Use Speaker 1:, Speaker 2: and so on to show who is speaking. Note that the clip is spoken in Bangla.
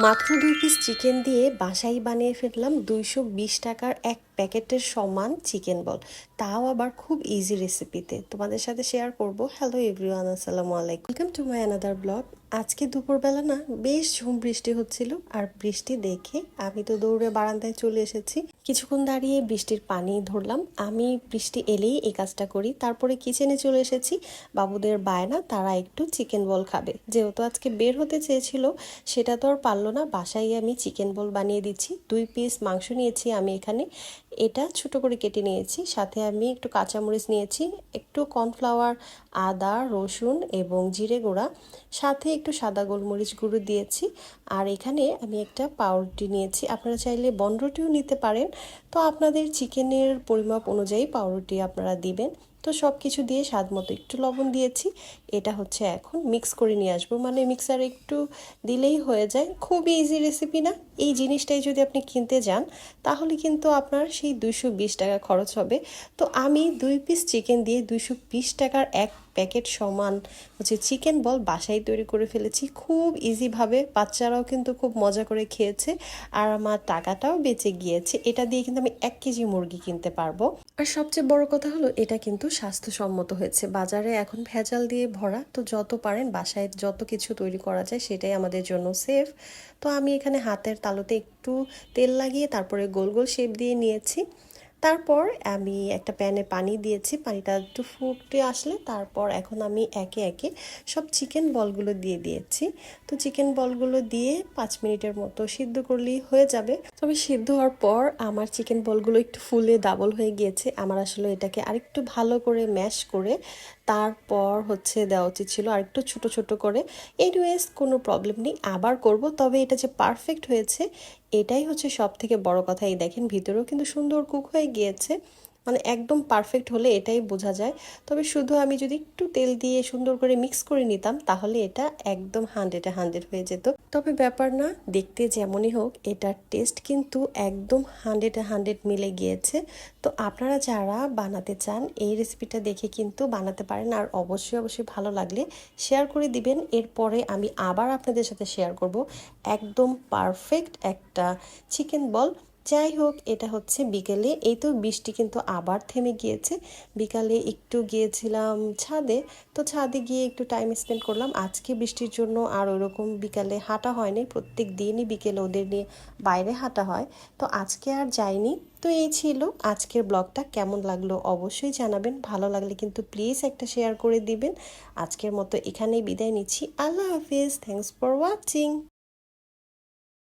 Speaker 1: মাত্র ২ পিস চিকেন দিয়ে বাসায় বানিয়ে ফেললাম ২২০ টাকার এক প্যাকেটের সমান চিকেন বল, তাও আবার খুব ইজি রেসিপিতে তোমাদের সাথে শেয়ার করব। হ্যালো এভরিওয়ান, আসসালামু আলাইকুম, welcome to my another blog. আজকে দুপুরবেলা না বেশ ঝুম বৃষ্টি হচ্ছিল, আর বৃষ্টি দেখে আমি তো দৌড়ে বারান্দায় চলে এসেছি। কিছুক্ষণ দাঁড়িয়ে বৃষ্টির পানি ধরলাম। আমি বৃষ্টি এলেই এই কাজটা করি। তারপরে কিচেনে চলে এসেছি। বাবুদের বায়না, তারা একটু চিকেন বল খাবে। যেহেতু আজকে বের হতে চেয়েছিল, সেটা তো আর পারলো না। বাসায় আমি চিকেন বল বানিয়ে দিচ্ছি। ২ পিস মাংস নিয়েছি আমি এখানে, এটা ছোট করে কেটে নিয়েছি। সাথে আমি একটু কাঁচামরিচ নিয়েছি, একটু কর্নফ্লাওয়ার, আদা, রসুন এবং জিরে গুঁড়া, সাথে একটু সাদা গোলমরিচ গুঁড়ো দিয়েছি। আর এখানে আমি একটা পাউরুটি নিয়েছি, আপনারা চাইলে বনরুটিও নিতে পারেন। তো আপনাদের চিকেনের পরিমাপ অনুযায়ী পাউরুটি আপনারা দিবেন। তো সব কিছু দিয়ে স্বাদ মতো একটু লবণ দিয়েছি। এটা হচ্ছে এখন মিক্স করে নিয়ে আসবো, মানে মিক্সারে একটু দিলেই হয়ে যায়। খুবই ইজি রেসিপি না? এই জিনিসটাই যদি আপনি কিনতে যান, তাহলে কিন্তু আপনার সেই ২২০ টাকা খরচ হবে। তো আমি ২ পিস চিকেন দিয়ে ২২০ টাকার এক প্যাকেট সমান হচ্ছে চিকেন বল বাসায় তৈরি করে ফেলেছি খুব ইজিভাবে। বাচ্চারাও কিন্তু খুব মজা করে খেয়েছে, আর আমার টাকাটাও বেঁচে গিয়েছে। এটা দিয়ে কিন্তু আমি ১ কেজি মুরগি কিনতে পারবো। আর সবচেয়ে বড় কথা হলো, এটা কিন্তু স্বাস্থ্যসম্মত হয়েছে। বাজারে এখন ভেজাল দিয়ে ভরা, তো যত পারেন বাসায় যত কিছু তৈরি করা যায় সেটাই আমাদের জন্য সেফ। তো আমি এখানে হাতের তালুতে একটু তেল লাগিয়ে তারপরে গোল গোল শেপ দিয়ে নিয়েছি। তারপর আমি একটা প্যানে পানি দিয়েছি, পানিটা একটু ফুটে আসলে তারপর এখন আমি একে একে সব চিকেন বলগুলো দিয়ে দিয়েছি। তো চিকেন বলগুলো দিয়ে ৫ মিনিটের মতো সিদ্ধ করলেই হয়ে যাবে। তবে সিদ্ধ হওয়ার পর আমার চিকেন বলগুলো একটু ফুলে ডাবল হয়ে গিয়েছে। আমার আসলে এটাকে আরেকটু ভালো করে ম্যাশ করে তারপর হচ্ছে দেওয়া উচিত ছিল, আর একটু ছোট ছোট করে। এনিওয়েজ, কোনো প্রবলেম নেই, আবার করব। তবে এটা যে পারফেক্ট হয়েছে এটাই হচ্ছে সব থেকে বড় কথা। এই দেখেন, ভিতরেও কিন্তু সুন্দর কুক হয়ে গিয়েছে। মানে একদম পারফেক্ট হলে এটাই বোঝা যায়। তবে শুধু আমি যদি একটু তেল দিয়ে সুন্দর করে মিক্স করে নিতাম, তাহলে এটা একদম 100-এ 100 হয়ে যেত। তবে ব্যাপার না, দেখতে যেমনই হোক এটার টেস্ট কিন্তু একদম 100-এ 100 মিলে গিয়েছে। তো আপনারা যারা বানাতে চান এই রেসিপিটা দেখে কিন্তু বানাতে পারেন। আর অবশ্যই অবশ্যই ভালো লাগলে শেয়ার করে দিবেন। এরপরে আমি আবার আপনাদের সাথে শেয়ার করব একদম পারফেক্ট একটা চিকেন বল। যাই হোক, এটা হচ্ছে বিকেলে। এই তো বৃষ্টি কিন্তু আবার থেমে গিয়েছে। বিকালে একটু গিয়েছিলাম ছাদে, তো ছাদে গিয়ে একটু টাইম স্পেন্ড করলাম। আজকে বৃষ্টির জন্য আর ওরকম বিকালে হাঁটা হয়নি। প্রত্যেক দিনই বিকেলে ওদের নিয়ে বাইরে হাঁটা হয়, তো আজকে আর যাইনি। তো এই ছিল আজকের ব্লগটা। কেমন লাগলো অবশ্যই জানাবেন। ভালো লাগলে কিন্তু প্লিজ একটা শেয়ার করে দিবেন। আজকের মতো এখানেই বিদায় নিচ্ছি। আল্লাহ হাফিজ, থ্যাংকস ফর ওয়াচিং।